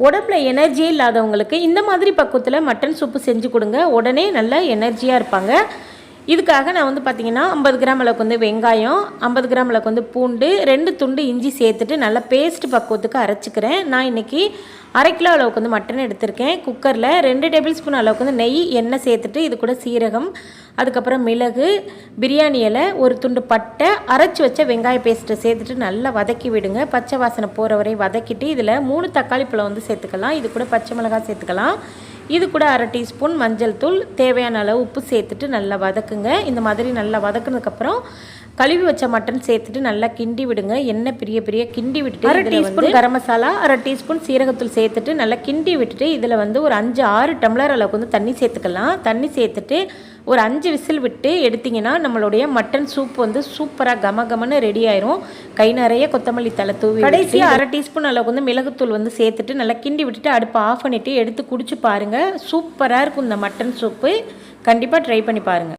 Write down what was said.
உடம்புல எனர்ஜியே இல்லாதவங்களுக்கு இந்த மாதிரி பக்குவத்தில் மட்டன் சூப்பு செஞ்சு கொடுங்க. உடனே நல்ல எனர்ஜியாக இருப்பாங்க. இதுக்காக நான் வந்து பார்த்திங்கன்னா 50 கிராம் அளவுக்கு வந்து வெங்காயம், 50 கிராம் அளவுக்கு வந்து பூண்டு, 2 துண்டு இஞ்சி சேர்த்துட்டு நல்லா பேஸ்ட் பக்குவத்துக்கு அரைச்சிக்கிறேன். நான் இன்றைக்கி 1/2 கிலோ அளவுக்கு வந்து மட்டன் எடுத்திருக்கேன். குக்கரில் 2 டேபிள் ஸ்பூன் அளவுக்கு வந்து நெய் எண்ணெய் சேர்த்துட்டு இது கூட சீரகம், அதுக்கப்புறம் மிளகு, பிரியாணி இலை, ஒரு துண்டு பட்டை, அரைச்சி வச்ச வெங்காய பேஸ்ட்டை சேர்த்துட்டு நல்லா வதக்கி விடுங்க. பச்சை வாசனை போகிற வரை வதக்கிட்டு இதில் 3 தக்காளி பழம் வந்து சேர்த்துக்கலாம். இது கூட பச்சை மிளகாய் சேர்த்துக்கலாம். இது கூட 1/2 டீஸ்பூன் மஞ்சள் தூள், தேவையான அளவு உப்பு சேர்த்துட்டு நல்லா வதக்குங்க. இந்த மாதிரி நல்லா வதக்குனதுக்கப்புறம் கழுவி வச்ச மட்டன் சேர்த்துட்டு நல்லா கிண்டி விடுங்க. எண்ணெய் பிரிய கிண்டி விட்டுட்டு 1/2 டீஸ்பூன் கரம் மசாலா, 1/2 டீஸ்பூன் சீரகத்தூள் சேர்த்துட்டு நல்லா கிண்டி விட்டுட்டு இதில் வந்து ஒரு 5-6 டம்ளர் அளவுக்கு வந்து தண்ணி சேர்த்துக்கலாம். தண்ணி சேர்த்துட்டு ஒரு 5 விசில் விட்டு எடுத்திங்கன்னா நம்மளுடைய மட்டன் சூப் வந்து சூப்பராக கமகமன்னு ரெடி ஆயிரும். கை நிறைய கொத்தமல்லி தலை தூவி கடைசியாக 1/2 டீஸ்பூன் அளவுக்கு வந்து மிளகுத்தூள் வந்து சேர்த்துட்டு நல்லா கிண்டி விட்டுட்டு அடுப்பை ஆஃப் பண்ணிவிட்டு எடுத்து குடிச்சு பாருங்கள். சூப்பராக இருக்கும் இந்த மட்டன் சூப்பு. கண்டிப்பாக ட்ரை பண்ணி பாருங்கள்.